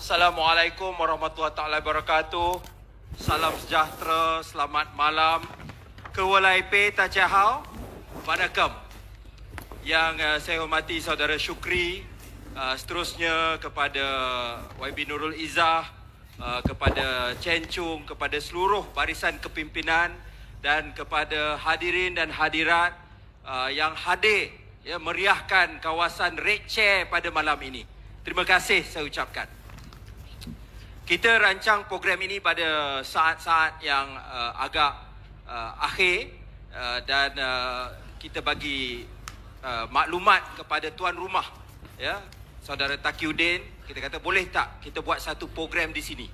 Assalamualaikum warahmatullahi taala wabarakatuh. Salam sejahtera, selamat malam. Kewalaipe Tachahau, Wanakkam. Yang saya hormati saudara Syukri, seterusnya kepada YB Nurul Izzah, kepada Chen Chung, kepada seluruh barisan kepimpinan dan kepada hadirin dan hadirat yang hadir meriahkan kawasan Red Chair pada malam ini. Terima kasih saya ucapkan. Kita rancang program ini pada saat-saat yang agak akhir dan kita bagi maklumat kepada tuan rumah, ya, saudara Taqiyuddin. Kita kata boleh tak kita buat satu program di sini,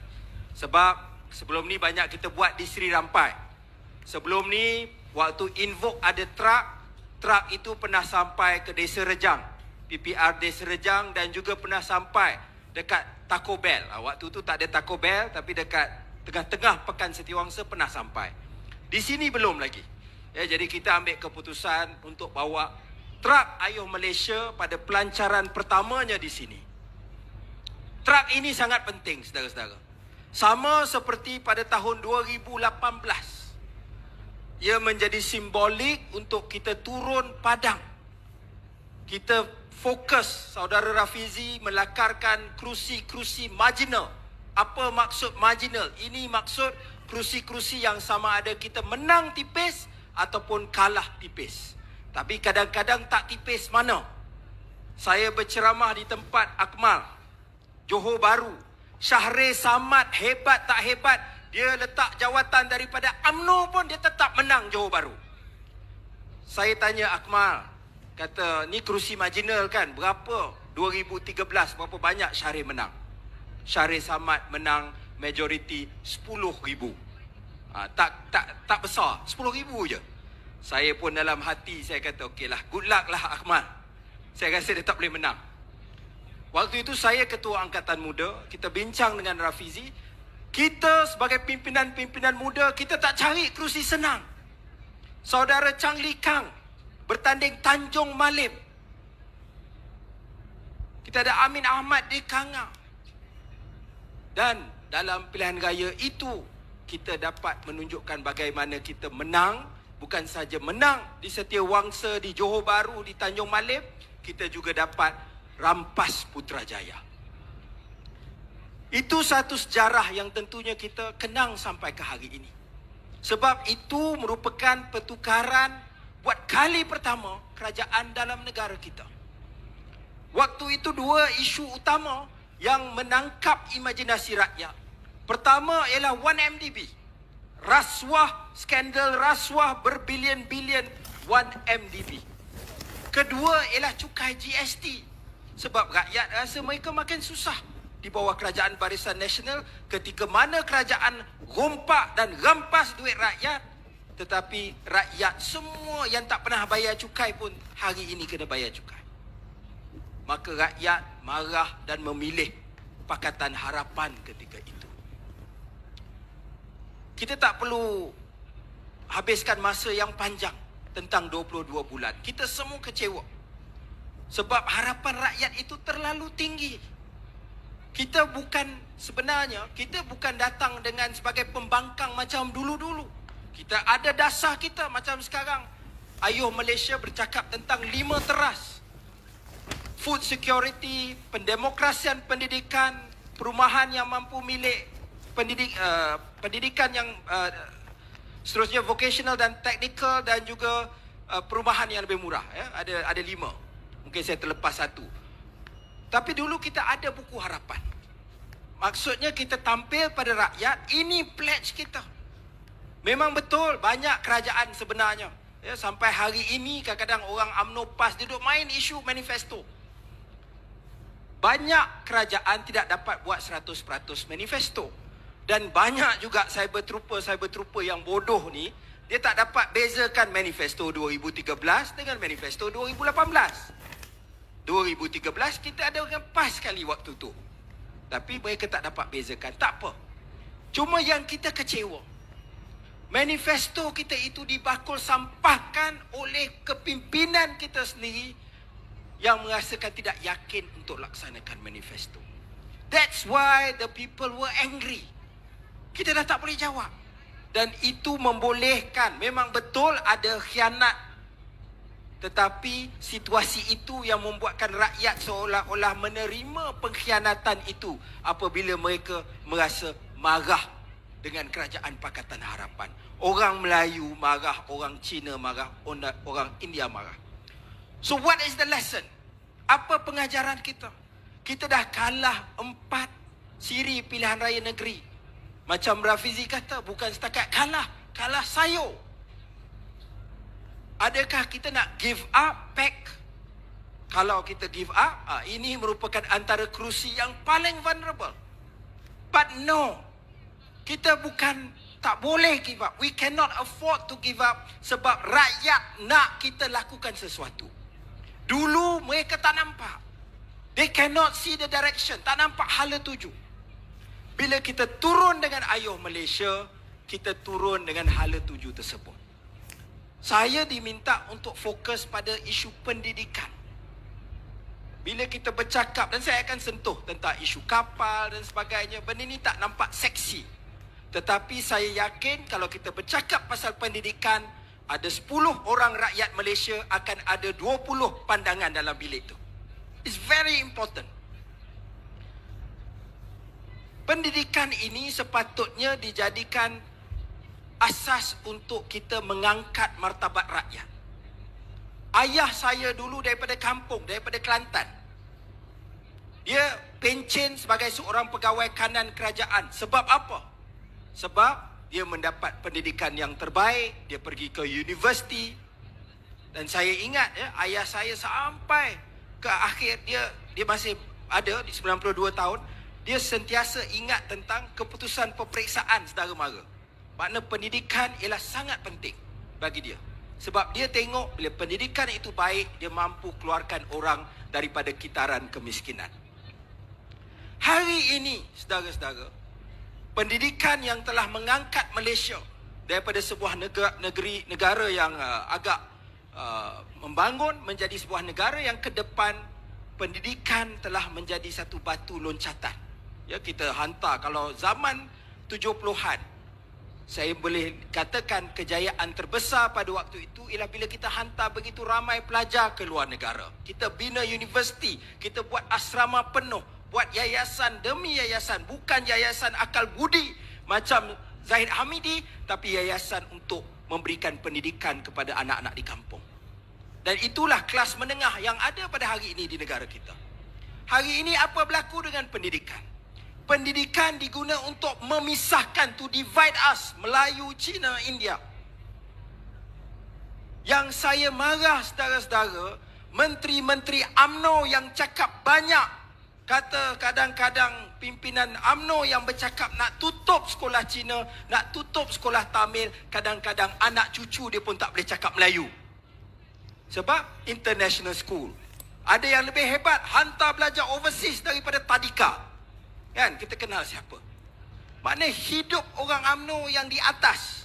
sebab sebelum ni banyak kita buat di Sri Rampai. Sebelum ni waktu invoke ada truk itu pernah sampai ke Desa Rejang, PPR Desa Rejang, dan juga pernah sampai dekat Taco Bell. Waktu tu tak ada Taco Bell, tapi dekat tengah-tengah Pekan Setiawangsa pernah sampai. Di sini belum lagi. Ya, jadi kita ambil keputusan untuk bawa truk Ayuh Malaysia pada pelancaran pertamanya di sini. Truk ini sangat penting, saudara-saudara. Sama seperti pada tahun 2018. Ia menjadi simbolik untuk kita turun padang. Kita fokus, saudara Rafizi melakarkan kerusi-kerusi marginal. Apa maksud marginal? Ini maksud kerusi-kerusi yang sama ada kita menang tipis ataupun kalah tipis. Tapi kadang-kadang tak tipis mana. Saya berceramah di tempat Akmal, Johor Bahru. Syahrir Samad hebat tak hebat, dia letak jawatan daripada UMNO pun dia tetap menang Johor Bahru. Saya tanya Akmal, kata, ni kerusi marginal kan? Berapa? 2013, berapa banyak Syahrir menang? Syahrir Samad menang majoriti 10,000. Tak besar, 10,000 je. Saya pun dalam hati, saya kata, okey lah, good luck lah Akmal. Saya rasa dia tak boleh menang. Waktu itu saya ketua Angkatan Muda, kita bincang dengan Rafizi. Kita sebagai pimpinan-pimpinan muda, kita tak cari kerusi senang. Saudara Chang Li Kang bertanding Tanjung Malim. Kita ada Amin Ahmad di Kanga. Dan dalam pilihan raya itu, kita dapat menunjukkan bagaimana kita menang. Bukan saja menang di Setiawangsa, di Johor Bahru, di Tanjung Malim, kita juga dapat rampas Putrajaya. Itu satu sejarah yang tentunya kita kenang sampai ke hari ini. Sebab itu merupakan pertukaran buat kali pertama kerajaan dalam negara kita. Waktu itu dua isu utama yang menangkap imajinasi rakyat. Pertama ialah 1MDB. Rasuah, skandal rasuah berbilion-bilion 1MDB. Kedua ialah cukai GST. Sebab rakyat rasa mereka makin susah di bawah kerajaan Barisan Nasional ketika mana kerajaan rompak dan rampas duit rakyat. Tetapi rakyat semua yang tak pernah bayar cukai pun hari ini kena bayar cukai. Maka rakyat marah dan memilih Pakatan Harapan ketika itu. Kita tak perlu habiskan masa yang panjang tentang 22 bulan. Kita semua kecewa. Sebab harapan rakyat itu terlalu tinggi. Kita bukan datang dengan sebagai pembangkang macam dulu-dulu. Kita ada dasar kita macam sekarang. Ayuh Malaysia bercakap tentang 5 teras. Food security, pendemokrasian pendidikan, perumahan yang mampu milik pendidikan yang seterusnya vocational dan technical, dan juga perumahan yang lebih murah. Ya? Ada 5. Mungkin saya terlepas satu. Tapi dulu kita ada buku harapan. Maksudnya kita tampil pada rakyat, ini pledge kita. Memang betul banyak kerajaan sebenarnya. Ya, sampai hari ini kadang-kadang orang UMNO PAS duduk main isu manifesto. Banyak kerajaan tidak dapat buat 100% manifesto. Dan banyak juga cyber trooper yang bodoh ni, dia tak dapat bezakan manifesto 2013 dengan manifesto 2018. 2013 kita ada orang PAS sekali waktu tu. Tapi mereka tak dapat bezakan. Tak apa. Cuma yang kita kecewa, manifesto kita itu dibakul sampahkan oleh kepimpinan kita sendiri yang merasakan tidak yakin untuk laksanakan manifesto. That's why the people were angry. Kita dah tak boleh jawab. Dan itu membolehkan, memang betul ada khianat. Tetapi situasi itu yang membuatkan rakyat seolah-olah menerima pengkhianatan itu apabila mereka merasa marah dengan Kerajaan Pakatan Harapan. Orang Melayu marah, orang Cina marah, orang India marah. So what is the lesson? Apa pengajaran kita? Kita dah kalah 4 siri pilihan raya negeri. Macam Rafizi kata, bukan setakat kalah, kalah sayur. Adakah kita nak give up PAC? Kalau kita give up, ini merupakan antara kerusi yang paling vulnerable. But no, kita bukan tak boleh give up. We cannot afford to give up sebab rakyat nak kita lakukan sesuatu. Dulu mereka tak nampak. They cannot see the direction. Tak nampak hala tuju. Bila kita turun dengan ayuh Malaysia, kita turun dengan hala tuju tersebut. Saya diminta untuk fokus pada isu pendidikan. Bila kita bercakap, dan saya akan sentuh tentang isu kapal dan sebagainya, benda ini tak nampak seksi. Tetapi saya yakin kalau kita bercakap pasal pendidikan, ada 10 orang rakyat Malaysia akan ada 20 pandangan dalam bilik itu. It's very important. Pendidikan ini sepatutnya dijadikan asas untuk kita mengangkat martabat rakyat. Ayah saya dulu daripada kampung, daripada Kelantan. Dia pencen sebagai seorang pegawai kanan kerajaan. Sebab apa? Sebab dia mendapat pendidikan yang terbaik, dia pergi ke universiti. Dan saya ingat ayah saya sampai ke akhir dia masih ada di 92 tahun, dia sentiasa ingat tentang keputusan peperiksaan saudara mara. Makna pendidikan ialah sangat penting bagi dia. Sebab dia tengok bila pendidikan itu baik, dia mampu keluarkan orang daripada kitaran kemiskinan. Hari ini, saudara-saudara, pendidikan yang telah mengangkat Malaysia daripada sebuah negara yang agak membangun menjadi sebuah negara yang ke depan, pendidikan telah menjadi satu batu loncatan. Ya, kita hantar, kalau zaman 70-an, saya boleh katakan kejayaan terbesar pada waktu itu ialah bila kita hantar begitu ramai pelajar ke luar negara. Kita bina universiti, kita buat asrama penuh, buat yayasan demi yayasan, bukan yayasan akal budi macam Zahid Hamidi, tapi yayasan untuk memberikan pendidikan kepada anak-anak di kampung. Dan itulah kelas menengah yang ada pada hari ini di negara kita. Hari ini apa berlaku dengan pendidikan? Pendidikan diguna untuk memisahkan, to divide us, Melayu, Cina, India. Yang saya marah, saudara-saudara, menteri-menteri UMNO yang cakap banyak, kata kadang-kadang pimpinan UMNO yang bercakap nak tutup sekolah Cina, nak tutup sekolah Tamil, kadang-kadang anak cucu dia pun tak boleh cakap Melayu. Sebab international school. Ada yang lebih hebat, hantar belajar overseas daripada tadika. Kan, kita kenal siapa. Maknanya hidup orang UMNO yang di atas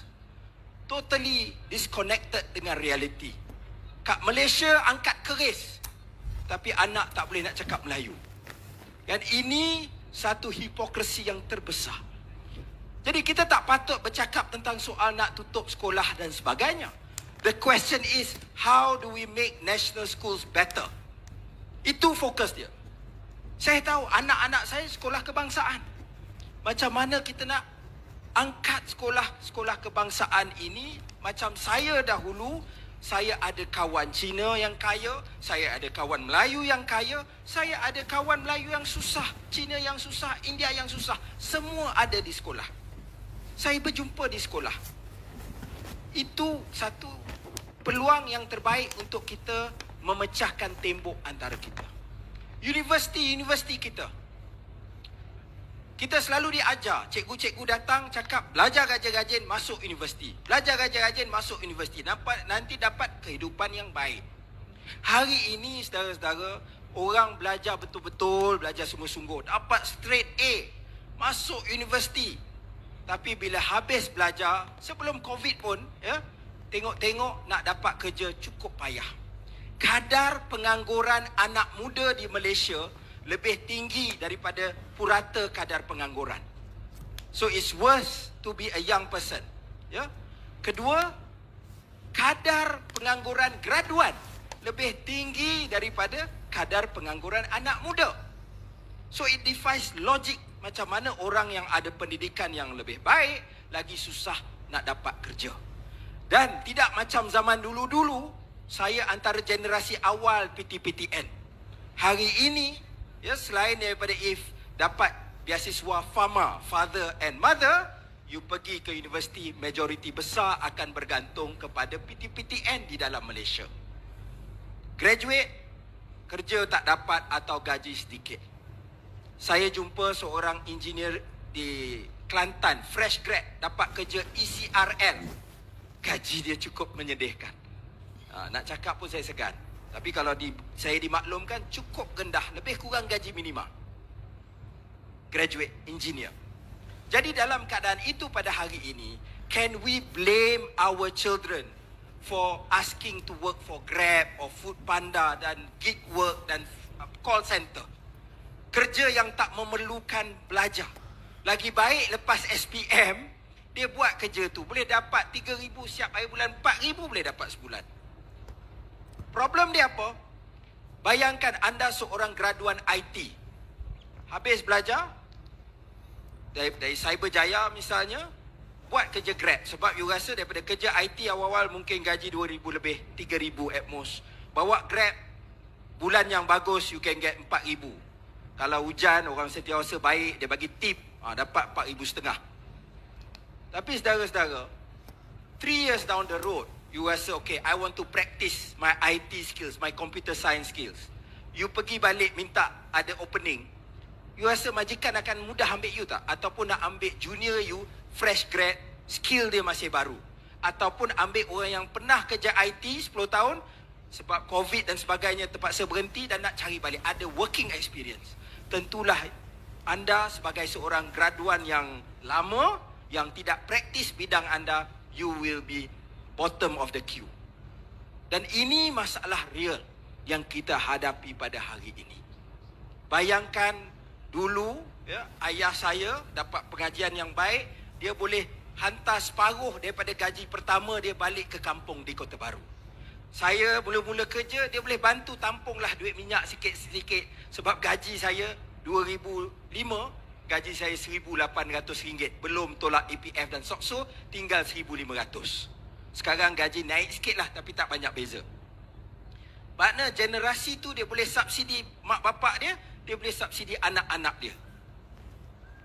totally disconnected dengan reality. Kat Malaysia angkat keris, tapi anak tak boleh nak cakap Melayu. Dan ini satu hipokrisi yang terbesar. Jadi kita tak patut bercakap tentang soal nak tutup sekolah dan sebagainya. The question is, how do we make national schools better? Itu fokus dia. Saya tahu anak-anak saya sekolah kebangsaan. Macam mana kita nak angkat sekolah kebangsaan ini? Macam saya dahulu, saya ada kawan Cina yang kaya, saya ada kawan Melayu yang kaya, saya ada kawan Melayu yang susah, Cina yang susah, India yang susah. Semua ada di sekolah. Saya berjumpa di sekolah. Itu satu peluang yang terbaik untuk kita memecahkan tembok antara kita. Universiti kita. Kita selalu diajar, cikgu-cikgu datang cakap belajar rajin-rajin masuk universiti. Belajar rajin-rajin masuk universiti. Nanti dapat kehidupan yang baik. Hari ini saudara-saudara, orang belajar betul-betul, belajar sungguh-sungguh, dapat straight A, masuk universiti. Tapi bila habis belajar, sebelum COVID pun, tengok-tengok nak dapat kerja cukup payah. Kadar pengangguran anak muda di Malaysia lebih tinggi daripada purata kadar pengangguran. So it's worse to be a young person. Ya. Kedua, kadar pengangguran graduan lebih tinggi daripada kadar pengangguran anak muda. So it defies logic macam mana orang yang ada pendidikan yang lebih baik lagi susah nak dapat kerja. Dan tidak macam zaman dulu-dulu, saya antara generasi awal PTPTN. Hari ini, ya, selain daripada if dapat beasiswa FAMA, Father and Mother, you pergi ke universiti, majoriti besar akan bergantung kepada PTPTN di dalam Malaysia. Graduate, kerja tak dapat atau gaji sedikit. Saya jumpa seorang engineer di Kelantan, fresh grad, dapat kerja ECRL. Gaji dia cukup menyedihkan. Nak cakap pun saya segan. Tapi kalau saya dimaklumkan, cukup rendah, lebih kurang gaji minima. Graduate engineer. Jadi dalam keadaan itu pada hari ini, can we blame our children for asking to work for Grab or Food Panda dan gig work dan call center? Kerja yang tak memerlukan belajar. Lagi baik lepas SPM, dia buat kerja tu. Boleh dapat 3,000 siap akhir bulan, 4,000 boleh dapat sebulan. Problem dia apa? Bayangkan anda seorang graduan IT. Habis belajar, dari Cyberjaya misalnya, buat kerja Grab. Sebab you rasa daripada kerja IT awal-awal mungkin gaji 2,000 lebih, 3,000 at most. Bawa Grab, bulan yang bagus you can get 4,000. Kalau hujan, orang setiausaha baik, dia bagi tip, dapat 4,500. Tapi saudara-saudara, 3 years down the road, you rasa, okay, I want to practice my IT skills, my computer science skills. You pergi balik minta ada opening. You rasa majikan akan mudah ambil you tak? Ataupun nak ambil junior you, fresh grad, skill dia masih baru. Ataupun ambil orang yang pernah kerja IT 10 tahun, sebab COVID dan sebagainya terpaksa berhenti dan nak cari balik. Ada working experience. Tentulah anda sebagai seorang graduan yang lama, yang tidak praktis bidang anda, you will be bottom of the queue. Dan ini masalah real yang kita hadapi pada hari ini. Bayangkan dulu, ya, ayah saya dapat pengajian yang baik, dia boleh hantar separuh daripada gaji pertama dia balik ke kampung di Kota Baru. Saya mula-mula kerja, dia boleh bantu tampunglah duit minyak sikit-sikit. Sebab gaji saya 2005, gaji saya RM1,800. Belum tolak EPF dan SOKSO, tinggal RM1,500. Sekarang gaji naik sikit lah, tapi tak banyak beza. Makna generasi tu dia boleh subsidi mak bapak dia, dia boleh subsidi anak-anak dia.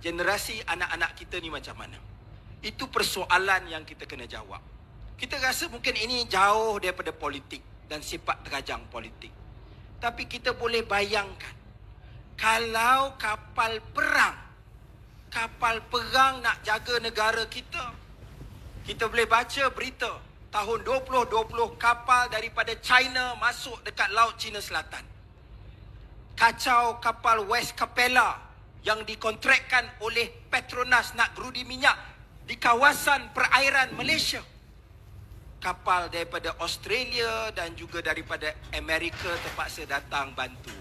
Generasi anak-anak kita ni macam mana? Itu persoalan yang kita kena jawab. Kita rasa mungkin ini jauh daripada politik dan sepak terjang politik. Tapi kita boleh bayangkan, kalau kapal perang nak jaga negara kita, kita boleh baca berita tahun 2020 kapal daripada China masuk dekat Laut Cina Selatan. Kacau kapal West Capella yang dikontrakkan oleh Petronas nak gerudi minyak di kawasan perairan Malaysia. Kapal daripada Australia dan juga daripada Amerika terpaksa datang bantu.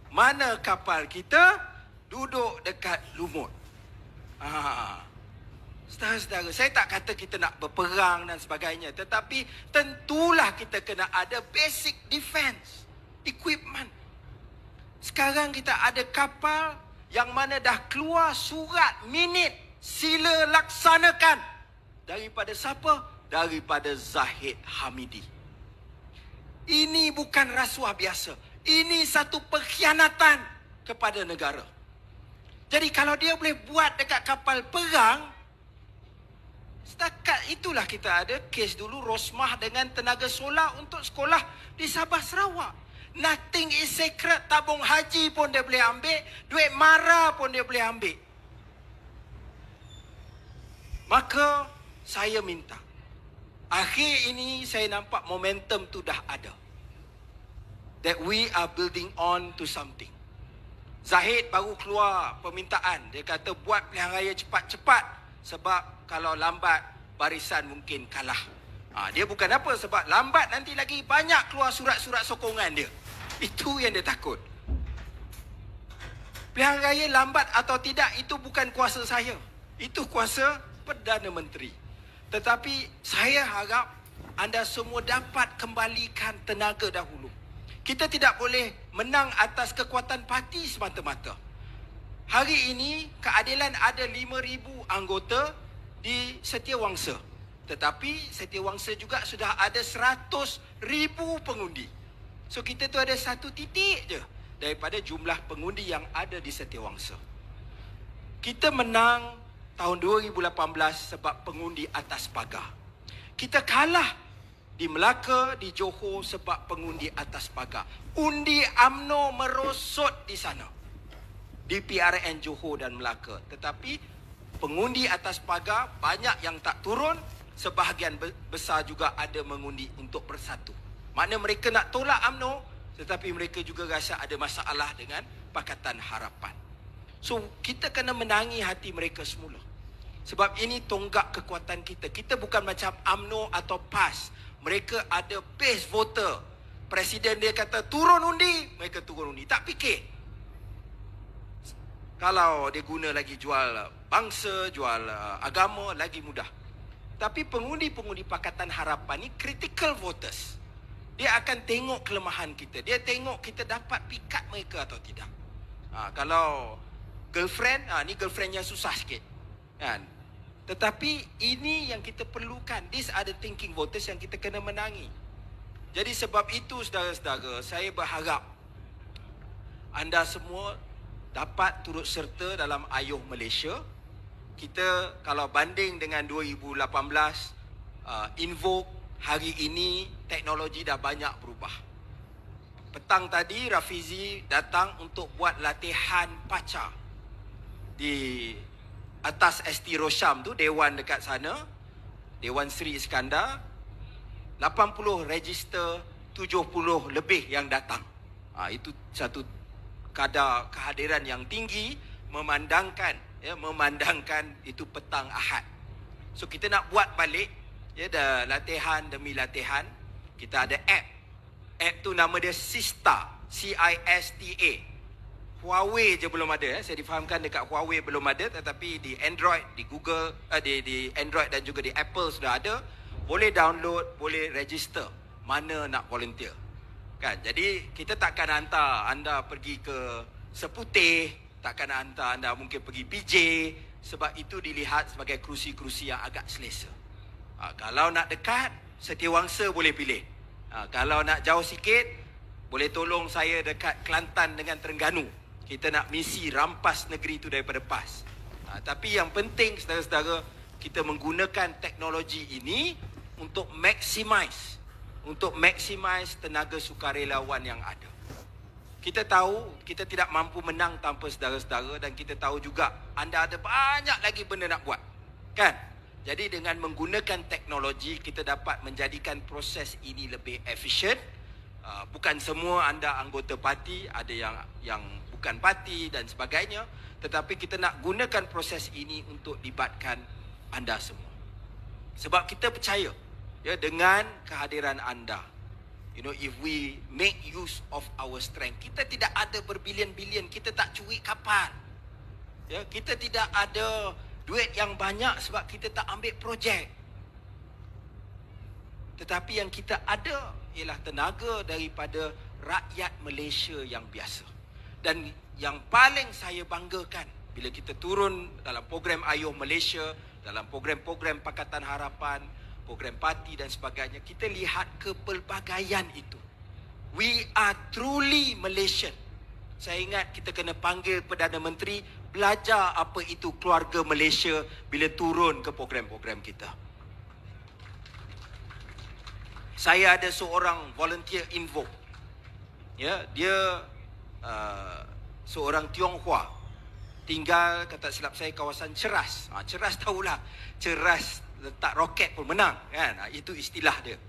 Mana kapal kita? Duduk dekat lumut. Saudara-saudara, saya tak kata kita nak berperang dan sebagainya, tetapi tentulah kita kena ada basic defense equipment. Sekarang kita ada kapal yang mana dah keluar surat minit sila laksanakan. Daripada siapa? Daripada Zahid Hamidi. Ini bukan rasuah biasa. Ini satu pengkhianatan kepada negara. Jadi kalau dia boleh buat dekat kapal perang, setakat itulah kita ada kes dulu Rosmah dengan tenaga solar untuk sekolah di Sabah Sarawak. Nothing is sacred. Tabung haji pun dia boleh ambil, duit mara pun dia boleh ambil. Maka saya minta, akhir ini saya nampak momentum tu dah ada. That we are building on to something. Zahid baru keluar permintaan. Dia kata buat pilihan raya cepat-cepat. Sebab kalau lambat, barisan mungkin kalah. Dia bukan apa, sebab lambat nanti lagi banyak keluar surat-surat sokongan dia. Itu yang dia takut. Pilihan raya lambat atau tidak itu bukan kuasa saya. Itu kuasa Perdana Menteri. Tetapi saya harap anda semua dapat kembalikan tenaga dahulu. Kita tidak boleh menang atas kekuatan parti semata-mata. Hari ini keadilan ada 5,000 anggota di Setiawangsa. Tetapi Setiawangsa juga sudah ada 100,000 pengundi. So kita tu ada satu titik je daripada jumlah pengundi yang ada di Setiawangsa. Kita menang tahun 2018 sebab pengundi atas pagar. Kita kalah di Melaka, di Johor sebab pengundi atas pagar. Undi UMNO merosot di sana. Di PRN Johor dan Melaka. Tetapi pengundi atas pagar banyak yang tak turun, sebahagian besar juga ada mengundi untuk bersatu. Makna mereka nak tolak UMNO, tetapi mereka juga rasa ada masalah dengan Pakatan Harapan. So kita kena menangi hati mereka semula. Sebab ini tonggak kekuatan kita. Kita bukan macam UMNO atau PAS. Mereka ada base voter. Presiden dia kata turun undi, mereka turun undi. Tak fikir. Kalau dia guna lagi jual bangsa, jual agama, lagi mudah. Tapi pengundi-pengundi Pakatan Harapan ni critical voters. Dia akan tengok kelemahan kita. Dia tengok kita dapat pikat mereka atau tidak. Kalau girlfriend, ni girlfriend yang susah sikit. Kan? Tetapi ini yang kita perlukan. These are the thinking voters yang kita kena menangi. Jadi sebab itu saudara-saudara, saya berharap anda semua dapat turut serta dalam Ayuh Malaysia. Kita kalau banding dengan 2018, Invoke hari ini teknologi dah banyak berubah. Petang tadi Rafizi datang untuk buat latihan pacar di atas ST Rosham tu, Dewan dekat sana, Dewan Sri Iskandar. 80 register, 70 lebih yang datang. Itu satu kadar kehadiran yang tinggi, memandangkan itu petang Ahad. So kita nak buat balik, dah latihan demi latihan. Kita ada app tu nama dia Sista, CISTA. Huawei je belum ada. Saya difahamkan dekat Huawei belum ada, tetapi di Android, di Google, di Android dan juga di Apple sudah ada. Boleh download, boleh register mana nak volunteer. Kan? Jadi kita takkan hantar anda pergi ke Seputih, takkan hantar anda mungkin pergi PJ, sebab itu dilihat sebagai kerusi-kerusi yang agak selesa. Kalau nak dekat, Setiawangsa boleh pilih. Kalau nak jauh sikit, boleh tolong saya dekat Kelantan dengan Terengganu. Kita nak misi rampas negeri itu daripada PAS. Tapi yang penting saudara-saudara, kita menggunakan teknologi ini untuk maximize tenaga sukarelawan yang ada. Kita tahu kita tidak mampu menang tanpa saudara-saudara, dan kita tahu juga anda ada banyak lagi benda nak buat. Kan? Jadi dengan menggunakan teknologi, kita dapat menjadikan proses ini lebih efisien. Bukan semua anda anggota parti, ada yang bukan parti dan sebagainya, tetapi kita nak gunakan proses ini untuk libatkan anda semua. Sebab kita percaya dengan kehadiran anda, if we make use of our strength, kita tidak ada berbilion-bilion, kita tak curi kapal. Kita tidak ada duit yang banyak sebab kita tak ambil projek. Tetapi yang kita ada ialah tenaga daripada rakyat Malaysia yang biasa. Dan yang paling saya banggakan bila kita turun dalam program Ayuh Malaysia, dalam program-program Pakatan Harapan, program parti dan sebagainya, kita lihat kepelbagaian itu. We are truly Malaysian. Saya ingat kita kena panggil Perdana Menteri, belajar apa itu keluarga Malaysia bila turun ke program-program kita. Saya ada seorang volunteer Invoke. Dia seorang Tionghoa. Tinggal, kata silap saya, kawasan Ceras. Ceras tahulah. Ceras letak roket pun menang, kan? Itu istilah dia.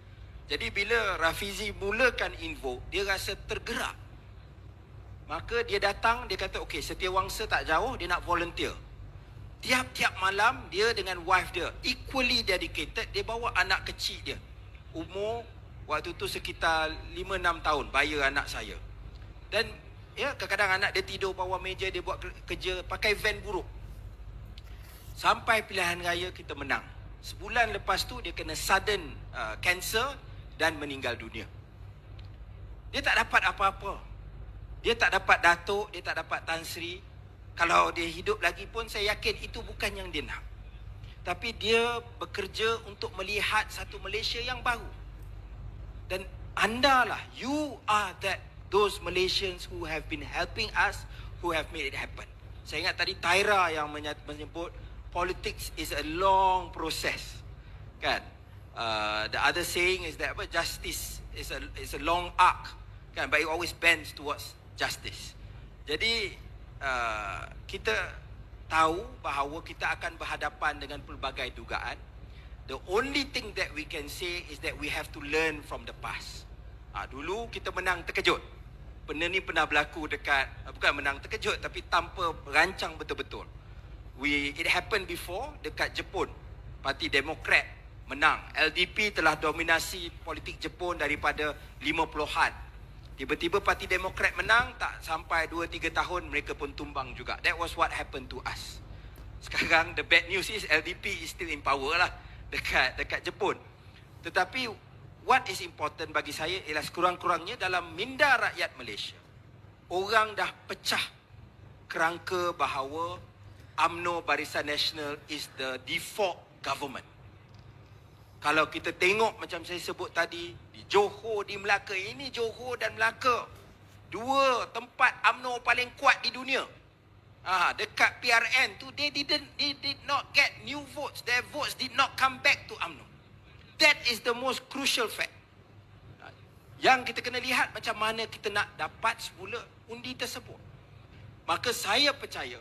Jadi bila Rafizi mulakan Invoke, dia rasa tergerak. Maka dia datang, dia kata, okey, Setiawangsa tak jauh, dia nak volunteer. Tiap-tiap malam, dia dengan wife dia, equally dedicated, dia bawa anak kecil dia. Umur, waktu tu sekitar 5-6 tahun, bayar anak saya. Dan Ya, kadang-kadang anak dia tidur bawah meja, dia buat kerja, pakai van buruk. Sampai pilihan raya kita menang. Sebulan lepas tu dia kena sudden cancer dan meninggal dunia. Dia tak dapat apa-apa. Dia tak dapat Datuk, dia tak dapat Tan Sri. Kalau dia hidup lagi pun saya yakin itu bukan yang dia nak. Tapi dia bekerja untuk melihat satu Malaysia yang baru. Dan anda lah, you are those Malaysians who have been helping us, who have made it happen. Saya ingat tadi Tyra yang menyebut politics is a long process, kan? The other saying is that justice is a long arc, kan? But it always bends towards justice. Jadi kita tahu bahawa kita akan berhadapan dengan pelbagai dugaan. The only thing that we can say is that we have to learn from the past. Dulu kita menang terkejut. Benda ni pernah berlaku dekat, bukan menang terkejut, tapi tanpa rancang betul-betul. It happened before dekat Jepun. Parti Demokrat menang. LDP telah dominasi politik Jepun daripada 50-an. Tiba-tiba Parti Demokrat menang, tak sampai 2-3 tahun mereka pun tumbang juga. That was what happened to us. Sekarang the bad news is LDP is still in power lah dekat Jepun. Tetapi what is important bagi saya ialah sekurang-kurangnya dalam minda rakyat Malaysia, orang dah pecah kerangka bahawa UMNO Barisan Nasional is the default government. Kalau kita tengok macam saya sebut tadi, di Johor, di Melaka, ini Johor dan Melaka, dua tempat UMNO paling kuat di dunia. Dekat PRN tu, they did not get new votes. Their votes did not come back to UMNO. That is the most crucial fact. Yang kita kena lihat macam mana kita nak dapat semula undi tersebut. Maka saya percaya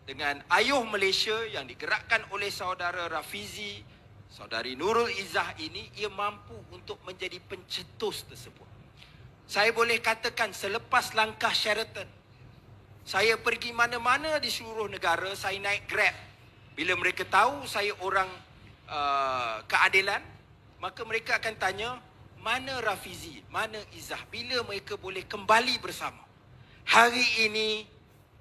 dengan Ayuh Malaysia yang digerakkan oleh saudara Rafizi, saudari Nurul Izzah ini, ia mampu untuk menjadi pencetus tersebut. Saya boleh katakan selepas langkah Sheraton, saya pergi mana-mana di seluruh negara, saya naik Grab. Bila mereka tahu saya orang keadilan, maka mereka akan tanya, mana Rafizi, mana Izzah, bila mereka boleh kembali bersama. Hari ini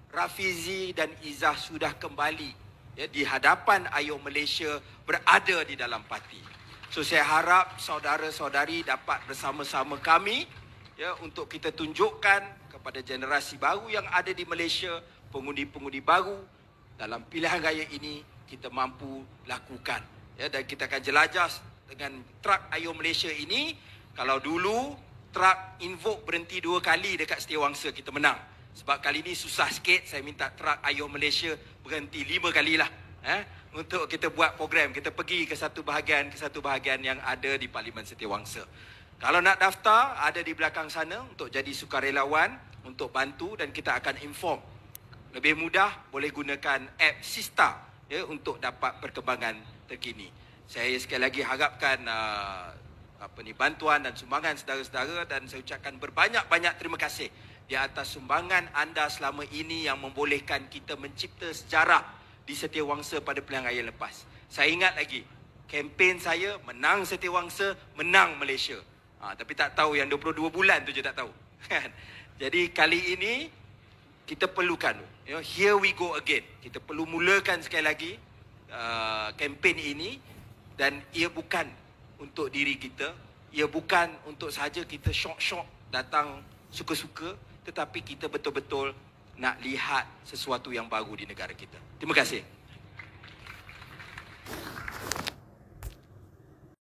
Rafizi dan Izzah sudah kembali di hadapan Ayuh Malaysia, berada di dalam parti. So saya harap saudara-saudari dapat bersama-sama kami untuk kita tunjukkan kepada generasi baru yang ada di Malaysia, pengundi-pengundi baru dalam pilihan raya ini kita mampu lakukan. Dan kita akan jelajah dengan truk Ayuh Malaysia ini. Kalau dulu truk Invoke berhenti 2 kali dekat Setiawangsa, kita menang. Sebab kali ini susah sikit, saya minta truk Ayuh Malaysia berhenti 5 kali lah. Untuk kita buat program, kita pergi ke satu bahagian yang ada di Parlimen Setiawangsa. Kalau nak daftar, ada di belakang sana untuk jadi sukarelawan, untuk bantu, dan kita akan inform. Lebih mudah, boleh gunakan app Sista untuk dapat perkembangan terkini. Saya sekali lagi harapkan bantuan dan sumbangan saudara-saudara, dan saya ucapkan berbanyak-banyak terima kasih di atas sumbangan anda selama ini yang membolehkan kita mencipta sejarah di Setiawangsa pada pilihan raya lepas. Saya ingat lagi, kempen saya menang Setiawangsa, menang Malaysia. Tapi tak tahu yang 22 bulan tu je tak tahu. Jadi kali ini kita perlukan, here we go again. Kita perlu mulakan sekali lagi kempen ini, dan ia bukan untuk diri kita, ia bukan untuk sahaja kita syok-syok datang suka-suka, tetapi kita betul-betul nak lihat sesuatu yang baru di negara kita. Terima kasih.